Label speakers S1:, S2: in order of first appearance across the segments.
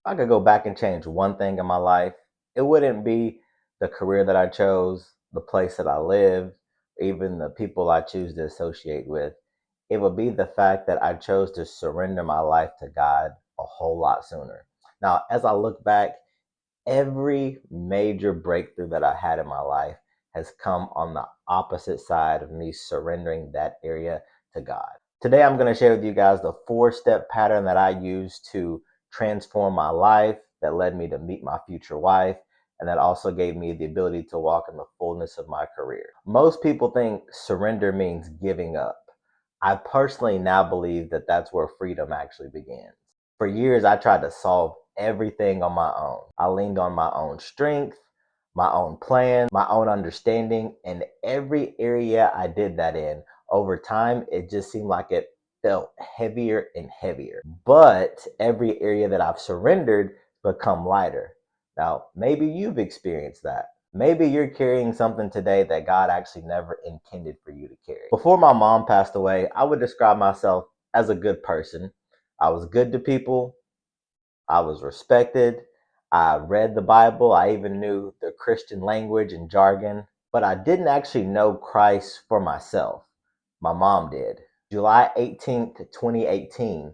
S1: I could go back and change one thing in my life, it wouldn't be the career that I chose, the place that I live, even the people I choose to associate with. It would be the fact that I chose to surrender my life to God a whole lot sooner. Now, as I look back, every major breakthrough that I had in my life has come on the opposite side of me surrendering that area to God. Today, I'm going to share with you guys the 4-step pattern that I use to transform my life, that led me to meet my future wife, and that also gave me the ability to walk in the fullness of my career. Most people think surrender means giving up. I personally now believe that that's where freedom actually begins. For years, I tried to solve everything on my own. I leaned on my own strength, my own plan, my own understanding, and every area I did that in, over time, it just seemed like it felt heavier and heavier. But every area that I've surrendered become lighter. Now, maybe you've experienced that. Maybe you're carrying something today that God actually never intended for you to carry. Before my mom passed away, I would describe myself as a good person. I was good to people. I was respected. I read the Bible. I even knew the Christian language and jargon, but I didn't actually know Christ for myself. My mom did. July 18th, 2018,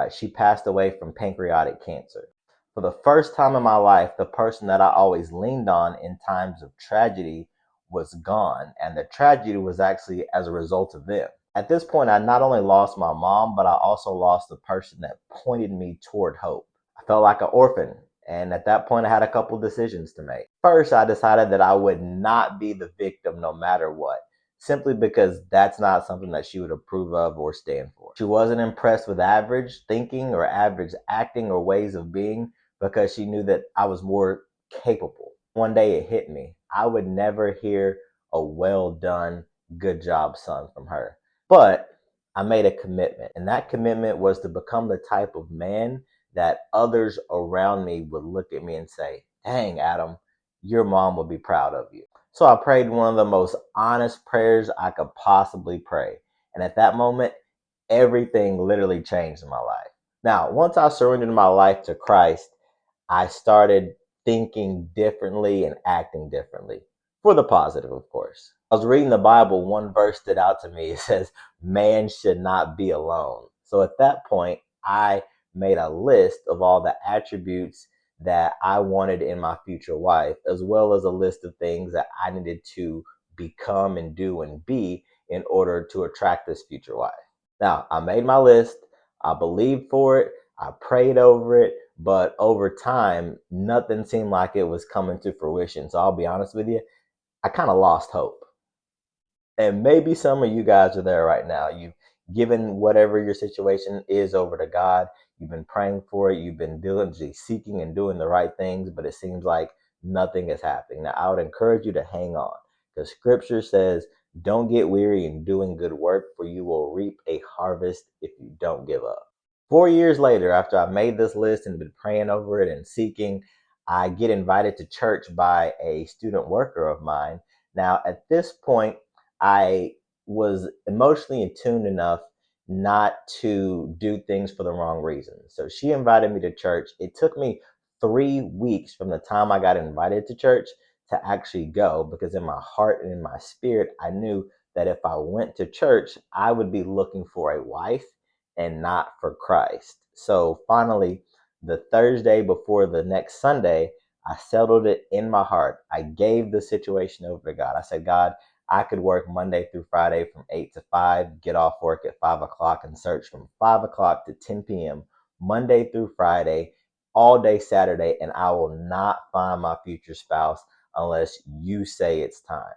S1: she passed away from pancreatic cancer. For the first time in my life, the person that I always leaned on in times of tragedy was gone, and the tragedy was actually as a result of them. At this point, I not only lost my mom, but I also lost the person that pointed me toward hope. I felt like an orphan. And at that point, I had a couple decisions to make. First, I decided that I would not be the victim no matter what, simply because that's not something that she would approve of or stand for. She wasn't impressed with average thinking or average acting or ways of being because she knew that I was more capable. One day it hit me. I would never hear a well done, good job, son from her. But I made a commitment, and that commitment was to become the type of man that others around me would look at me and say, dang, Adam, your mom would be proud of you. So I prayed one of the most honest prayers I could possibly pray. And at that moment, everything literally changed in my life. Now, once I surrendered my life to Christ, I started thinking differently and acting differently for the positive, of course. I was reading the Bible, one verse stood out to me. It says, man should not be alone. So at that point, I made a list of all the attributes that I wanted in my future wife, as well as a list of things that I needed to become and do and be in order to attract this future wife. Now, I made my list, I believed for it, I prayed over it, but over time, nothing seemed like it was coming to fruition. So I'll be honest with you, I kind of lost hope. And maybe some of you guys are there right now. You've given whatever your situation is over to God. You've been praying for it. You've been diligently seeking and doing the right things, but it seems like nothing is happening. Now, I would encourage you to hang on because scripture says, don't get weary in doing good work, for you will reap a harvest if you don't give up. 4 years later, after I made this list and been praying over it and seeking, I get invited to church by a student worker of mine. Now, at this point, I was emotionally attuned enough not to do things for the wrong reasons. So she invited me to church. It took me 3 weeks from the time I got invited to church to actually go because in my heart and in my spirit, I knew that if I went to church, I would be looking for a wife and not for Christ. So finally, the Thursday before the next Sunday, I settled it in my heart. I gave the situation over to God. I said, God, I could work Monday through Friday from 8 to 5, get off work at 5 o'clock, and search from 5 o'clock to 10 p.m., Monday through Friday, all day Saturday, and I will not find my future spouse unless you say it's time.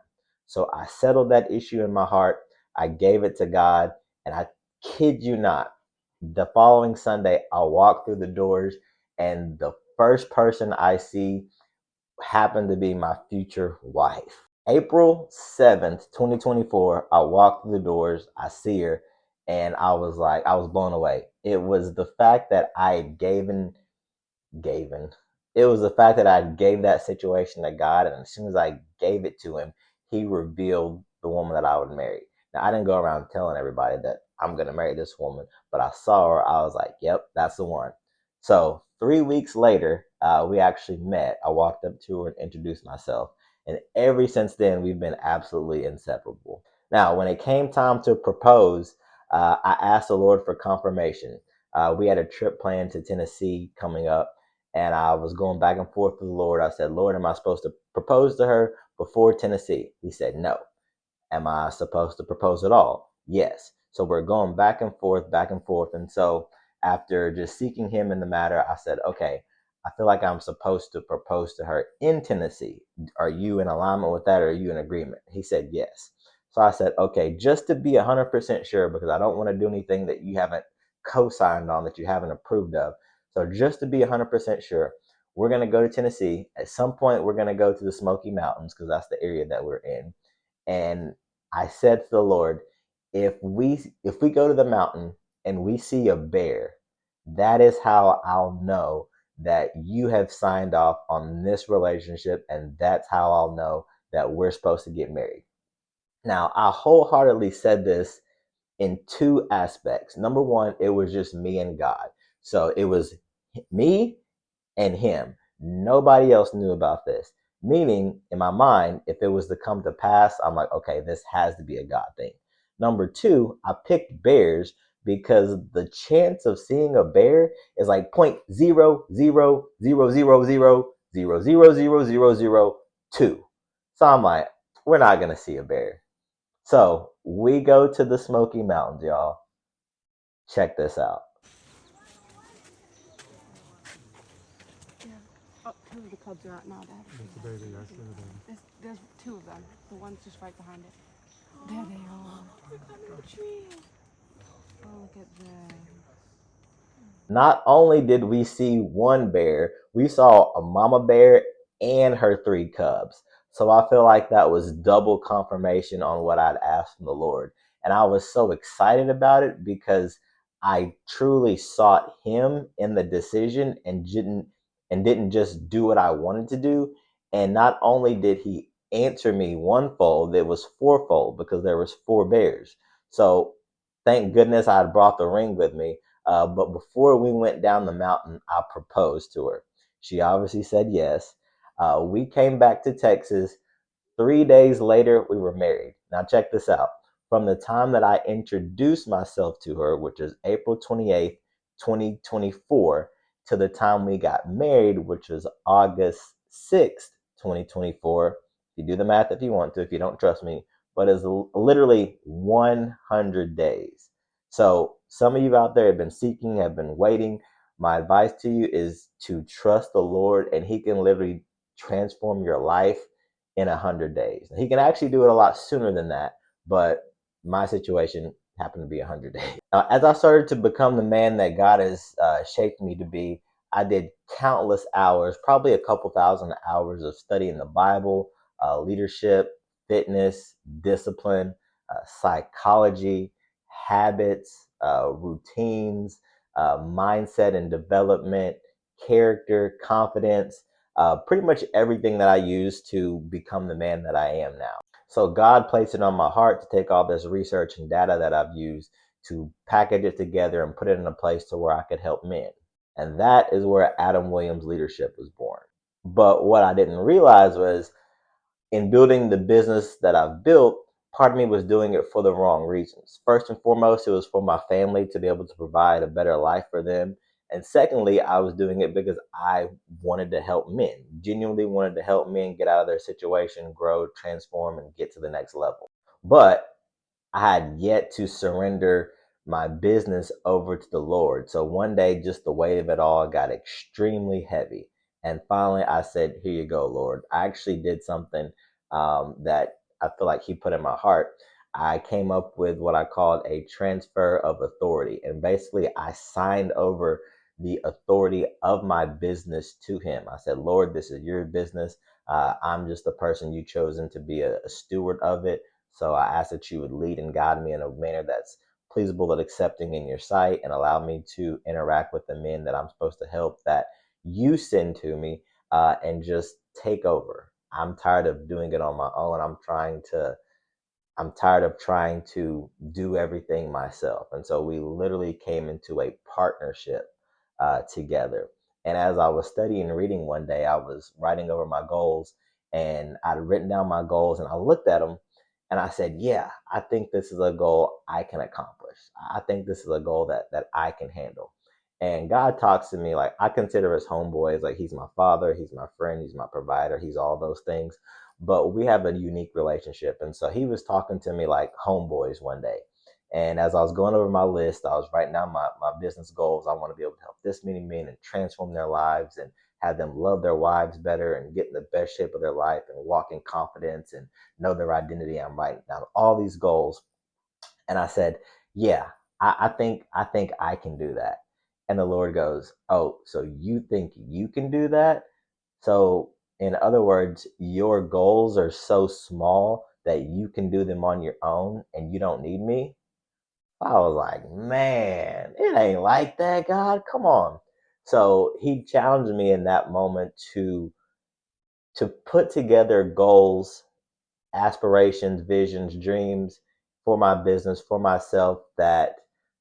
S1: So I settled that issue in my heart. I gave it to God, and I kid you not, the following Sunday, I walk through the doors, and the first person I see happened to be my future wife. April 7th, 2024, I walked through the doors, I see her, and I was blown away. It was the fact that I had given. It was the fact that I gave that situation to God, and as soon as I gave it to Him, He revealed the woman that I would marry. Now, I didn't go around telling everybody that I'm going to marry this woman, but I saw her. I was like, yep, that's the one. So 3 weeks later, we actually met. I walked up to her and introduced myself. And ever since then, we've been absolutely inseparable. Now, when it came time to propose, I asked the Lord for confirmation. We had a trip planned to Tennessee coming up, and I was going back and forth with the Lord. I said, Lord, am I supposed to propose to her before Tennessee? He said, no. Am I supposed to propose at all? Yes. So we're going back and forth, back and forth. And so after just seeking him in the matter, I said, okay, I feel like I'm supposed to propose to her in Tennessee. Are you in alignment with that, or are you in agreement? He said, yes. So I said, okay, just to be 100% sure, because I don't want to do anything that you haven't co signed on, that you haven't approved of. So just to be 100% sure, we're going to go to Tennessee. At some point, we're going to go to the Smoky Mountains because that's the area that we're in. And I said to the Lord, if we go to the mountain and we see a bear, that is how I'll know that you have signed off on this relationship, and that's how I'll know that we're supposed to get married. Now, I wholeheartedly said this in two aspects. Number one, it was just me and God. So it was me and him. Nobody else knew about this. Meaning, in my mind, if it was to come to pass, I'm like, okay, this has to be a God thing. Number two, I picked bears because the chance of seeing a bear is like 0.00000000002. So I'm like, we're not gonna see a bear. So we go to the Smoky Mountains, y'all. Check this out.
S2: Yeah. Oh, who the cubs are at now, Dad? That's the baby. I see the baby. There's two of them. The one's just right behind it. There they are. They're climbing the tree. Oh, look at them.
S1: Not only did we see one bear, we saw a mama bear and her three cubs. So I feel like that was double confirmation on what I'd asked from the Lord. And I was so excited about it because I truly sought him in the decision and didn't just do what I wanted to do. And not only did he answer me one fold, it was fourfold because there was four bears. So thank goodness I had brought the ring with me, but before we went down the mountain, I proposed to her. She obviously said yes. We came back to Texas. 3 days later, we were married. Now, check this out. From the time that I introduced myself to her, which is April 28th, 2024, to the time we got married, which was August 6th, 2024. If you do the math if you want to, if you don't trust me, but it's literally 100 days. So some of you out there have been seeking, have been waiting. My advice to you is to trust the Lord, and He can literally transform your life in 100 days. He can actually do it a lot sooner than that, but my situation happened to be 100 days. As I started to become the man that God has shaped me to be, I did countless hours, probably a couple thousand hours of studying the Bible, leadership, fitness, discipline, psychology, habits, routines, mindset and development, character, confidence, pretty much everything that I use to become the man that I am now. So God placed it on my heart to take all this research and data that I've used to package it together and put it in a place to where I could help men. And that is where Adam Williams Leadership was born. But what I didn't realize was in building the business that I've built, part of me was doing it for the wrong reasons. First and foremost, it was for my family to be able to provide a better life for them. And secondly, I was doing it because I wanted to help men, genuinely wanted to help men get out of their situation, grow, transform, and get to the next level. But I had yet to surrender my business over to the Lord. So one day, just the weight of it all got extremely heavy. And finally, I said, here you go, Lord. I actually did something that I feel like He put in my heart. I came up with what I called a transfer of authority. And basically, I signed over the authority of my business to Him. I said, Lord, this is your business. I'm just the person you chosen to be a steward of it. So I ask that you would lead and guide me in a manner that's pleasable and accepting in your sight, and allow me to interact with the men that I'm supposed to help that you send to me, and just take over. I'm tired of doing it on my own. I'm tired of trying to do everything myself. And so we literally came into a partnership together. And as I was studying and reading one day, I was writing over my goals, and I'd written down my goals, and I looked at them, and I said, yeah, I think this is a goal I can accomplish. I think this is a goal that I can handle. And God talks to me like I consider his homeboys, like he's my father, he's my friend, he's my provider, he's all those things. But we have a unique relationship. And so he was talking to me like homeboys one day. And as I was going over my list, I was writing down my business goals. I want to be able to help this many men and transform their lives and have them love their wives better and get in the best shape of their life and walk in confidence and know their identity. I'm writing down all these goals. And I said, yeah, I think I can do that. And the Lord goes, oh, so you think you can do that? So in other words, your goals are so small that you can do them on your own and you don't need me. I was like, man, it ain't like that, God. Come on. So he challenged me in that moment to put together goals, aspirations, visions, dreams for my business, for myself that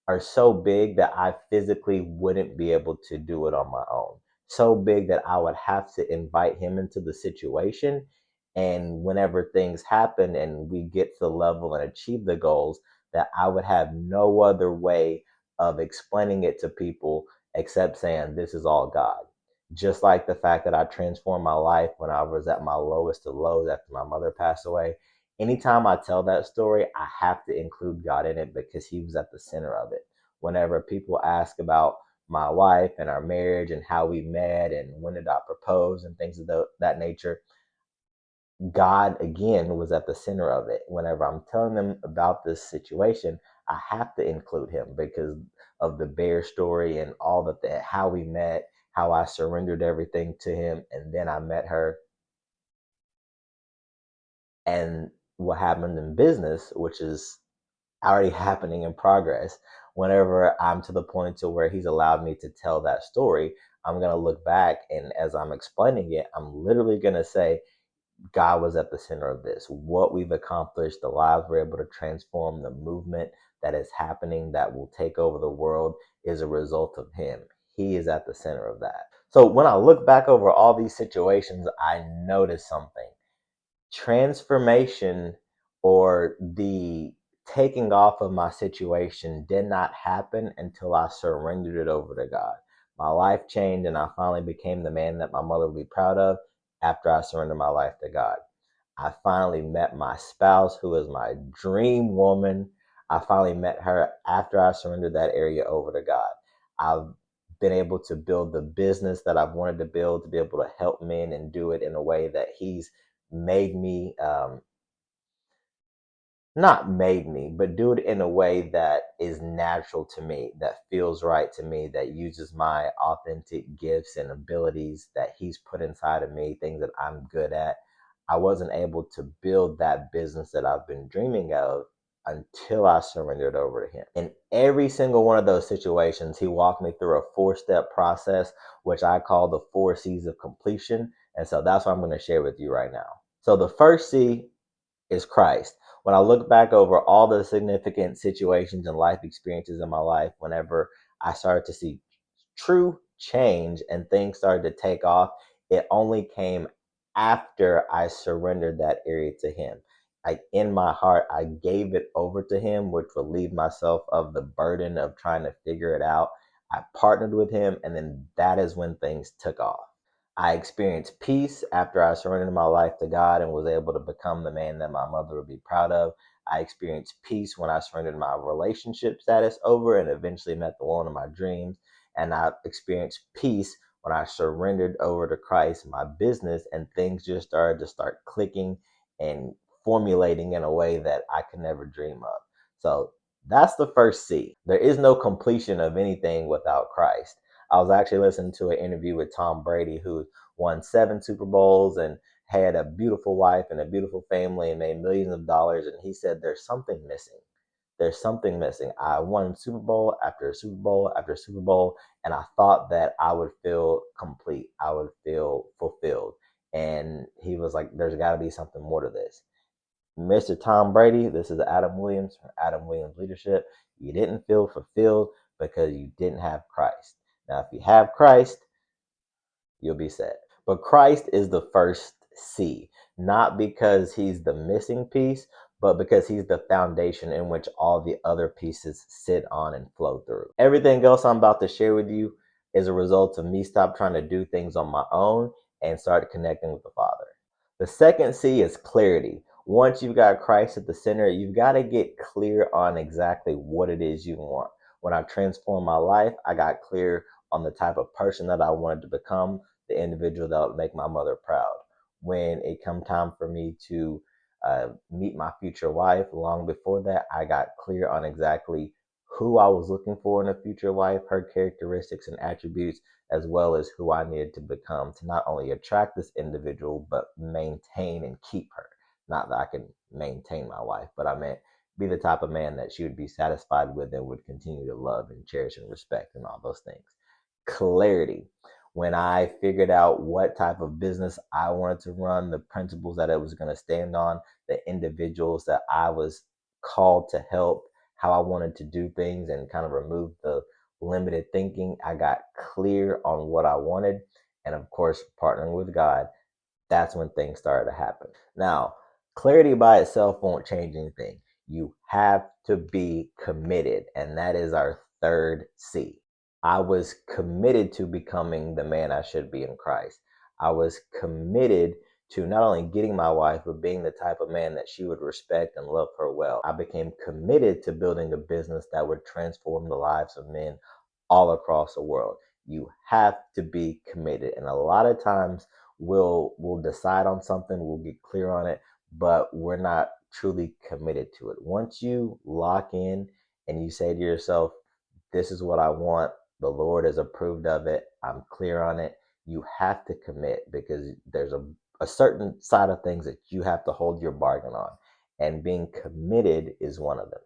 S1: are so big that I physically wouldn't be able to do it on my own. So big that I would have to invite him into the situation. And whenever things happen and we get to the level and achieve the goals, that I would have no other way of explaining it to people except saying, this is all God. Just like the fact that I transformed my life when I was at my lowest of lows after my mother passed away. Anytime I tell that story, I have to include God in it because he was at the center of it. Whenever people ask about my wife and our marriage and how we met and when did I propose and things of that nature, God again was at the center of it. Whenever I'm telling them about this situation, I have to include him because of the bear story and all how we met, how I surrendered everything to him, and then I met her, and what happened in business, which is already happening in progress. Whenever I'm to the point to where he's allowed me to tell that story, I'm gonna look back, and as I'm explaining it, I'm literally gonna say, God was at the center of this. What we've accomplished, the lives we're able to transform, the movement that is happening that will take over the world is a result of him. He is at the center of that. So when I look back over all these situations, I notice something. Transformation, or the taking off of my situation, did not happen until I surrendered it over to God. My life changed and I finally became the man that my mother would be proud of after I surrendered my life to God. I finally met my spouse, who is my dream woman. I finally met her after I surrendered that area over to God. I've been able to build the business that I've wanted to build, to be able to help men and do it in a way that he's made me, not made me, but do it in a way that is natural to me, that feels right to me, that uses my authentic gifts and abilities that he's put inside of me, things that I'm good at. I wasn't able to build that business that I've been dreaming of until I surrendered over to him. In every single one of those situations, he walked me through a 4-step process, which I call the 4 C's of completion. And so that's what I'm going to share with you right now. So the first C is Christ. When I look back over all the significant situations and life experiences in my life, whenever I started to see true change and things started to take off, it only came after I surrendered that area to him. Like in my heart, I gave it over to him, which relieved myself of the burden of trying to figure it out. I partnered with him, and then that is when things took off. I experienced peace after I surrendered my life to God and was able to become the man that my mother would be proud of. I experienced peace when I surrendered my relationship status over and eventually met the woman of my dreams. And I experienced peace when I surrendered over to Christ, my business, and things just started to start clicking and formulating in a way that I could never dream of. So that's the first C. There is no completion of anything without Christ. I was actually listening to an interview with Tom Brady, who won 7 Super Bowls and had a beautiful wife and a beautiful family and made millions of dollars. And he said, there's something missing. There's something missing. I won Super Bowl after Super Bowl after Super Bowl, and I thought that I would feel complete. I would feel fulfilled. And he was like, there's got to be something more to this. Mr. Tom Brady, this is Adam Williams from Adam Williams Leadership. You didn't feel fulfilled because you didn't have Christ. Now, if you have Christ, you'll be set. But Christ is the first C, not because he's the missing piece, but because he's the foundation in which all the other pieces sit on and flow through. Everything else I'm about to share with you is a result of me stop trying to do things on my own and start connecting with the Father. The second C is clarity. Once you've got Christ at the center, you've got to get clear on exactly what it is you want. When I transformed my life, I got clear on the type of person that I wanted to become, the individual that would make my mother proud. When it come time for me to meet my future wife, long before that, I got clear on exactly who I was looking for in a future wife, her characteristics and attributes, as well as who I needed to become to not only attract this individual, but maintain and keep her. Not that I can maintain my wife, but I meant be the type of man that she would be satisfied with and would continue to love and cherish and respect and all those things. Clarity. When I figured out what type of business I wanted to run, the principles that it was going to stand on, the individuals that I was called to help, how I wanted to do things, and kind of remove the limited thinking, I got clear on what I wanted. And of course, partnering with God, that's when things started to happen. Now, clarity by itself won't change anything. You have to be committed. And that is our third C. I was committed to becoming the man I should be in Christ. I was committed to not only getting my wife, but being the type of man that she would respect and love her well. I became committed to building a business that would transform the lives of men all across the world. You have to be committed. And a lot of times we'll decide on something, we'll get clear on it, but we're not truly committed to it. Once you lock in and you say to yourself, this is what I want, the Lord has approved of it, I'm clear on it, you have to commit because there's a certain side of things that you have to hold your bargain on. And being committed is one of them.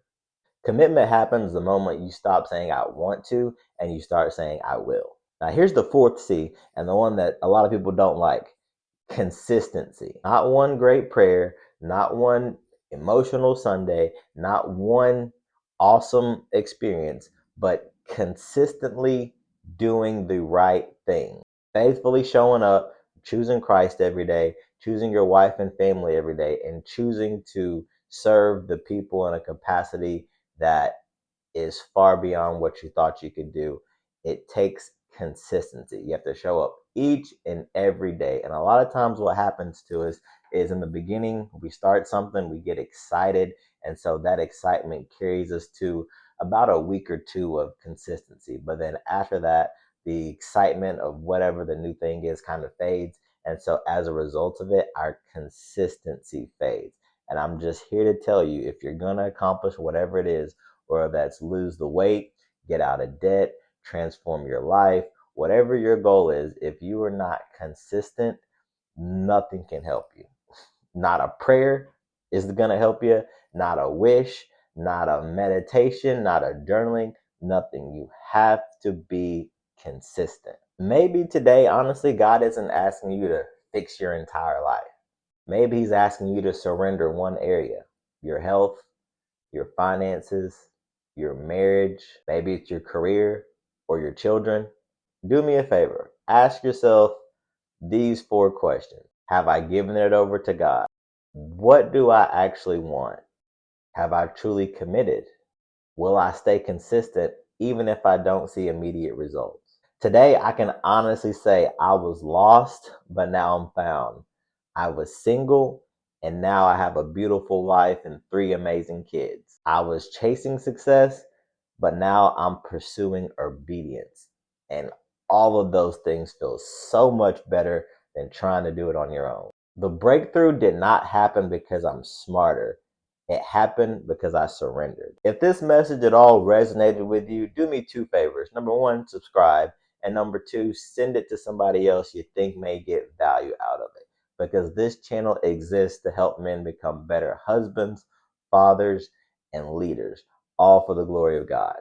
S1: Commitment happens the moment you stop saying I want to and you start saying I will. Now, here's the fourth C, and the one that a lot of people don't like: consistency. Not one great prayer, not one emotional Sunday, not one awesome experience, but consistently doing the right thing. Faithfully showing up, choosing Christ every day, choosing your wife and family every day, and choosing to serve the people in a capacity that is far beyond what you thought you could do. It takes consistency. You have to show up each and every day. And a lot of times what happens to us is in the beginning, we start something, we get excited. And so that excitement carries us to about a week or two of consistency. But then after that, the excitement of whatever the new thing is kind of fades. And so as a result of it, our consistency fades. And I'm just here to tell you, if you're going to accomplish whatever it is, whether that's lose the weight, get out of debt, transform your life, whatever your goal is, if you are not consistent, nothing can help you. Not a prayer is going to help you, not a wish, not a meditation, not a journaling, nothing. You have to be consistent. Maybe today, honestly, God isn't asking you to fix your entire life. Maybe He's asking you to surrender one area: your health, your finances, your marriage, maybe it's your career or your children. Do me a favor. Ask yourself these 4 questions. Have I given it over to God? What do I actually want? Have I truly committed? Will I stay consistent even if I don't see immediate results? Today, I can honestly say I was lost, but now I'm found. I was single, and now I have a beautiful wife and 3 amazing kids. I was chasing success, but now I'm pursuing obedience. And all of those things feel so much better than trying to do it on your own. The breakthrough did not happen because I'm smarter. It happened because I surrendered. If this message at all resonated with you, do me 2 favors. Number 1, subscribe. And number 2, send it to somebody else you think may get value out of it. Because this channel exists to help men become better husbands, fathers, and leaders, all for the glory of God.